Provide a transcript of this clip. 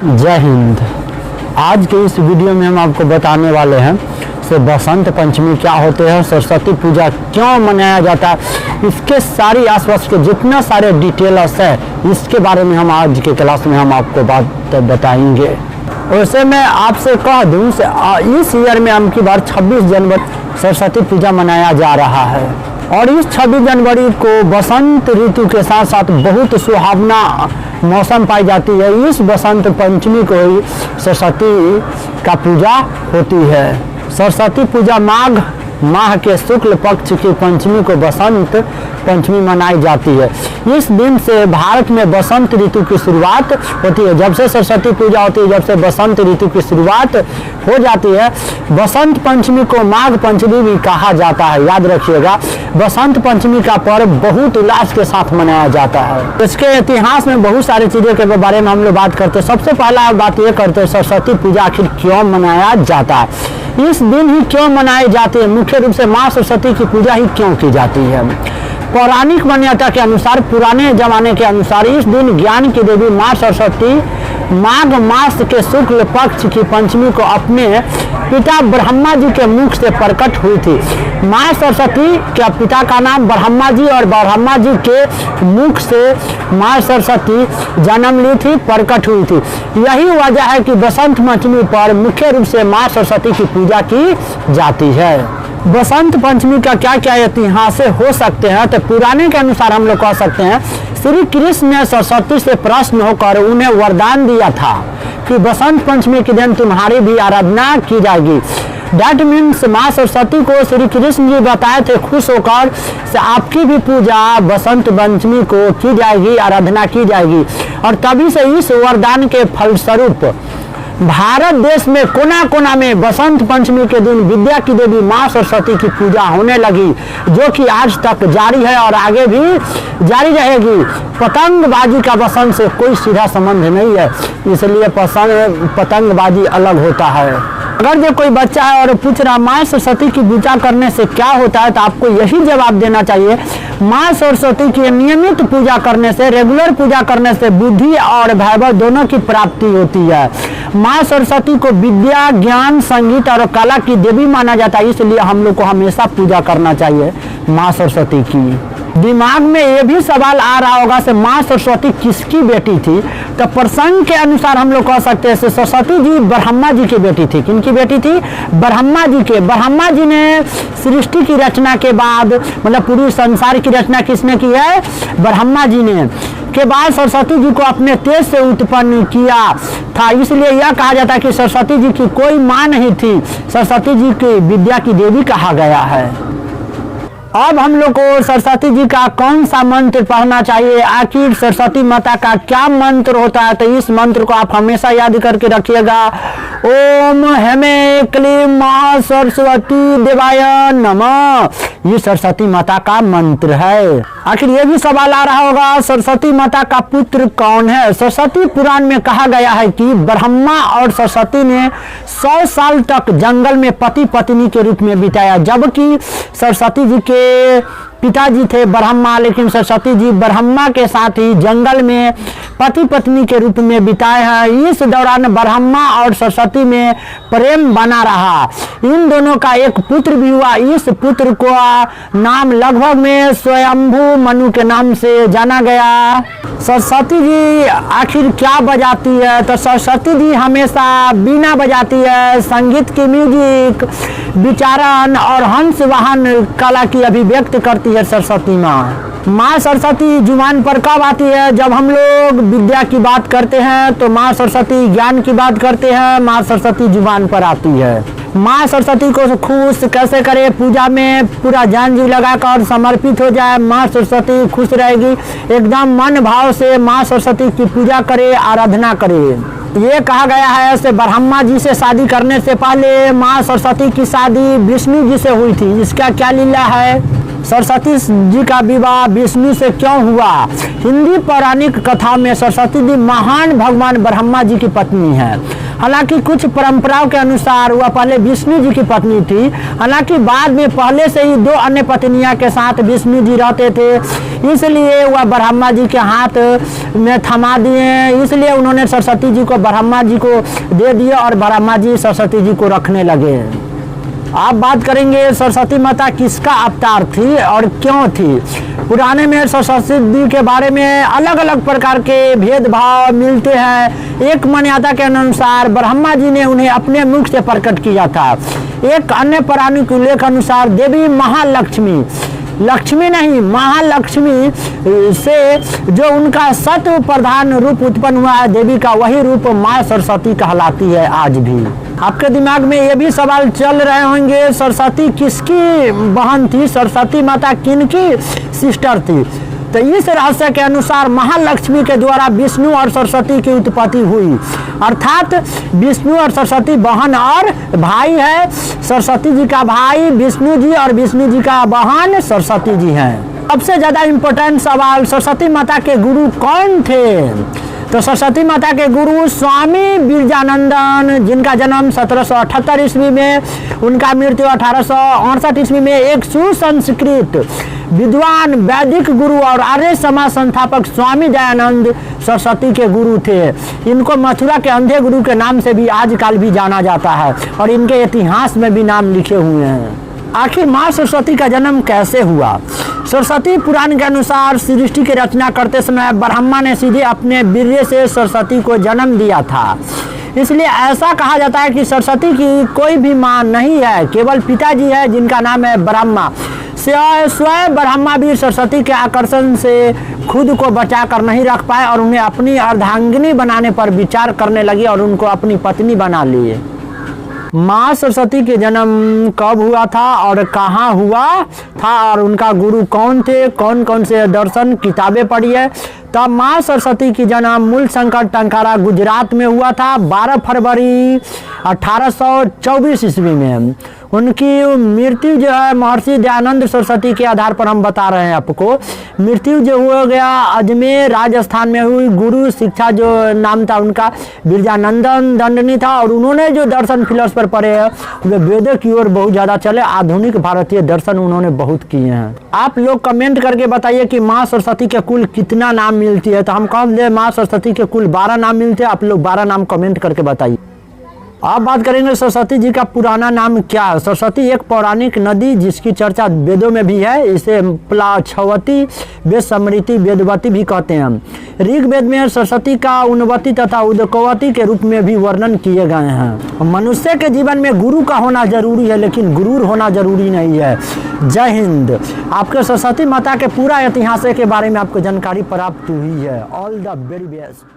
जय हिंद। आज के इस वीडियो में हम आपको बताने वाले हैं से बसंत पंचमी क्या होते हैं, सरस्वती पूजा क्यों मनाया जाता है, इसके सारी आसपास के जितना सारे डिटेल्स है इसके बारे में हम आज के क्लास में हम आपको बात बताएंगे। वैसे मैं आपसे कह दूं से इस ईयर में हम की बार 26 जनवरी सरस्वती पूजा मनाया जा रहा है और इस 26 जनवरी को बसंत ऋतु के साथ साथ बहुत सुहावना मौसम पाई जाती है। इस बसंत पंचमी को ही सरस्वती का पूजा होती है। सरस्वती पूजा माघ माह के शुक्ल पक्ष की पंचमी को बसंत पंचमी मनाई जाती है। इस दिन से भारत में बसंत ऋतु की शुरुआत होती है। जब से सरस्वती पूजा होती है, जब से बसंत ऋतु की शुरुआत हो जाती है। बसंत पंचमी को माघ पंचमी भी कहा जाता है। याद रखिएगा, बसंत पंचमी का पर्व बहुत उल्लास के साथ मनाया जाता है। इसके इतिहास में बहुत सारी चीज़ों के बारे में हम लोग बात करते हैं। सबसे पहला बात ये करते हैं सरस्वती पूजा आखिर क्यों मनाया जाता है, इस दिन ही क्यों मनाई जाती है, मुख्य रूप से माँ सरस्वती की पूजा ही क्यों की जाती है। पौराणिक मान्यता के अनुसार, पुराने जमाने के अनुसार इस दिन ज्ञान की देवी माँ सरस्वती माघ मास के शुक्ल पक्ष की पंचमी को अपने पिता ब्रह्मा जी के मुख से प्रकट हुई थी। माँ सरस्वती के पिता का नाम ब्रह्मा जी और ब्रह्मा जी के मुख से माँ सरस्वती जन्म ली थी, प्रकट हुई थी। यही वजह है कि बसंत पंचमी पर मुख्य रूप से माँ सरस्वती की पूजा की जाती है। बसंत पंचमी का क्या क्या इतिहास हो सकते हैं, तो पुराने के अनुसार हम लोग कह सकते हैं श्री कृष्ण ने सरस्वती से प्रश्न होकर उन्हें वरदान दिया था कि बसंत पंचमी के दिन तुम्हारी भी आराधना की जाएगी। डैट मीन्स माँ सरस्वती को श्री कृष्ण जी बताए थे खुश होकर से आपकी भी पूजा बसंत पंचमी को की जाएगी, आराधना की जाएगी। और तभी से इस वरदान के फलस्वरूप भारत देश में कोना कोना में बसंत पंचमी के दिन विद्या की देवी माँ सरस्वती की पूजा होने लगी, जो कि आज तक जारी है और आगे भी जारी रहेगी। पतंगबाजी का बसंत से कोई सीधा संबंध नहीं है, इसलिए पतंगबाजी अलग होता है। अगर जो कोई बच्चा है और पूछ रहा माँ सरस्वती की पूजा करने से क्या होता है, तो आपको यही जवाब देना चाहिए, माँ सरस्वती की नियमित पूजा करने से, रेगुलर पूजा करने से बुद्धि और वैभव दोनों की प्राप्ति होती है। माँ सरस्वती को विद्या, ज्ञान, संगीत और कला की देवी माना जाता है, इसलिए हम लोग को हमेशा पूजा करना चाहिए माँ सरस्वती की। दिमाग में ये भी सवाल आ रहा होगा से माँ सरस्वती किसकी बेटी थी, तो प्रसंग के अनुसार हम लोग कह सकते हैं सरस्वती जी ब्रह्मा जी की बेटी थी। किनकी बेटी थी? ब्रह्मा जी के। ब्रह्मा जी ने सृष्टि की रचना के बाद, मतलब पूरी संसार की रचना किसने की है? ब्रह्मा जी ने। के बाद सरस्वती जी को अपने तेज से उत्पन्न किया था, इसलिए यह कहा जाता है कि सरस्वती जी की कोई माँ नहीं थी, सरस्वती जी की विद्या की देवी कहा गया है। अब हम लोग को सरस्वती जी का कौन सा मंत्र पढ़ना चाहिए, आखिर सरस्वती माता का क्या मंत्र होता है, तो इस मंत्र को आप हमेशा याद करके रखिएगा। ओम हेमे क्लीं महा सरस्वती देवाय नमः, ये सरस्वती माता का मंत्र है। आखिर ये भी सवाल आ रहा होगा सरस्वती माता का पुत्र कौन है। सरस्वती पुराण में कहा गया है कि ब्रह्मा और सरस्वती ने 100 साल तक जंगल में पति पत्नी के रूप में बिताया, जबकि सरस्वती जी के पिताजी थे ब्रह्मा, लेकिन सरस्वती जी ब्रह्मा के साथ ही जंगल में पति पत्नी के रूप में बिताए हैं। इस दौरान ब्रह्मा और सरस्वती में प्रेम बना रहा। इन दोनों का एक पुत्र भी हुआ। इस पुत्र को नाम लगभग में स्वयंभू मनु के नाम से जाना गया। सरस्वती जी आखिर क्या बजाती है, तो सरस्वती जी हमेशा बीना बजाती है, संगीत की म्यूजिक, विचारण और हंस वाहन कला की अभिव्यक्त करती है सरस्वती माँ। माँ सरस्वती जुबान पर कब आती है? जब हम लोग विद्या की बात करते हैं तो माँ सरस्वती, ज्ञान की बात करते हैं माँ सरस्वती जुबान पर आती है। माँ सरस्वती को खुश कैसे करे, पूजा में पूरा जान जी लगाकर समर्पित हो जाए, माँ सरस्वती खुश रहेगी। एकदम मन भाव से माँ सरस्वती की पूजा करे, आराधना करे। ये कहा गया है ऐसे ब्रह्मा जी से शादी करने से पहले माँ सरस्वती की शादी विष्णु जी से हुई थी। इसका क्या लीला है? सरस्वती जी का विवाह विष्णु से क्यों हुआ? हिंदी पौराणिक कथा में सरस्वती जी महान भगवान ब्रह्मा जी की पत्नी है। हालांकि कुछ परंपराओं के अनुसार वह पहले विष्णु जी की पत्नी थी। हालांकि बाद में पहले से ही 2 अन्य पत्नियां के साथ विष्णु जी रहते थे, इसलिए वह ब्रह्मा जी के हाथ में थमा दिए। इसलिए उन्होंने सरस्वती जी को ब्रह्मा जी को दे दिए और ब्रह्मा जी सरस्वती जी को रखने लगे। आप बात करेंगे सरस्वती माता किसका अवतार थी और क्यों थी। पुराने में सरस्वती जी के बारे में अलग अलग प्रकार के भेदभाव मिलते हैं। एक मान्यता के अनुसार ब्रह्मा जी ने उन्हें अपने मुख से प्रकट किया था। एक अन्य पौराणिक उल्लेख अनुसार देवी महालक्ष्मी, लक्ष्मी नहीं महालक्ष्मी से जो उनका सत्व प्रधान रूप उत्पन्न हुआ है देवी का, वही रूप माँ सरस्वती कहलाती है। आज भी आपके दिमाग में ये भी सवाल चल रहे होंगे सरस्वती किसकी बहन थी, सरस्वती माता किनकी सिस्टर थी। तो इस रहस्य के अनुसार महालक्ष्मी के द्वारा विष्णु और सरस्वती की उत्पत्ति हुई, अर्थात विष्णु और सरस्वती बहन और भाई है। सरस्वती जी का भाई विष्णु जी और विष्णु जी का बहन सरस्वती जी हैं। सबसे ज्यादा इम्पोर्टेंट सवाल, सरस्वती माता के गुरु कौन थे? तो सरस्वती माता के गुरु स्वामी बिरजानंदन, जिनका जन्म 1778 ईस्वी में, उनका मृत्यु 1868 ईस्वी में, एक सुसंस्कृत विद्वान, वैदिक गुरु और आर्य समाज संस्थापक स्वामी दयानंद सरस्वती के गुरु थे। इनको मथुरा के अंधे गुरु के नाम से भी आजकल भी जाना जाता है और इनके इतिहास में भी नाम लिखे हुए हैं। आखिर माँ सरस्वती का जन्म कैसे हुआ? सरस्वती पुराण के अनुसार सृष्टि की रचना करते समय ब्रह्मा ने सीधे अपने वीर्य से सरस्वती को जन्म दिया था। इसलिए ऐसा कहा जाता है कि सरस्वती की कोई भी माँ नहीं है, केवल पिताजी है जिनका नाम है ब्रह्मा। स्वयं ब्रह्मा भी सरस्वती के आकर्षण से खुद को बचा कर नहीं रख पाए और उन्हें अपनी अर्धांगिनी बनाने पर विचार करने लगे और उनको अपनी पत्नी बना लिए। माँ सरस्वती के जन्म कब हुआ था और कहाँ हुआ था और उनका गुरु कौन थे, कौन कौन से दर्शन किताबें पढ़ी है? तब माँ सरस्वती की जन्म मूल शंकर टंकारा गुजरात में हुआ था 12 फरवरी 1824 ईस्वी में। उनकी मृत्यु जो है महर्षि दयानंद सरस्वती के आधार पर हम बता रहे हैं आपको। मृत्यु जो हो गया अजमेर राजस्थान में हुई। गुरु शिक्षा जो नाम था उनका बिरजानंदन दंडनी था और उन्होंने जो दर्शन फिलोसफर पढ़े हैं वे वेदों की ओर बहुत ज़्यादा चले। आधुनिक भारतीय दर्शन उन्होंने बहुत किए हैं। आप लोग कमेंट करके बताइए कि माँ सरस्वती के कुल कितना नाम मिलती है। तो हम कह दे माँ सरस्वती के कुल 12 नाम मिलते हैं। आप लोग 12 नाम कमेंट करके बताइए। अब बात करेंगे सरस्वती जी का पुराना नाम क्या है। सरस्वती एक पौराणिक नदी जिसकी चर्चा वेदों में भी है। इसे प्लाछवती, वेद समृति, वेदवती भी कहते हैं। ऋग्वेद में सरस्वती का उन्नति तथा उदकवती के रूप में भी वर्णन किए गए हैं। मनुष्य के जीवन में गुरु का होना जरूरी है लेकिन गुरूर होना जरूरी नहीं है। जय हिंद। आपके सरस्वती माता के पूरा इतिहास के बारे में आपको जानकारी प्राप्त हुई है। All the very best.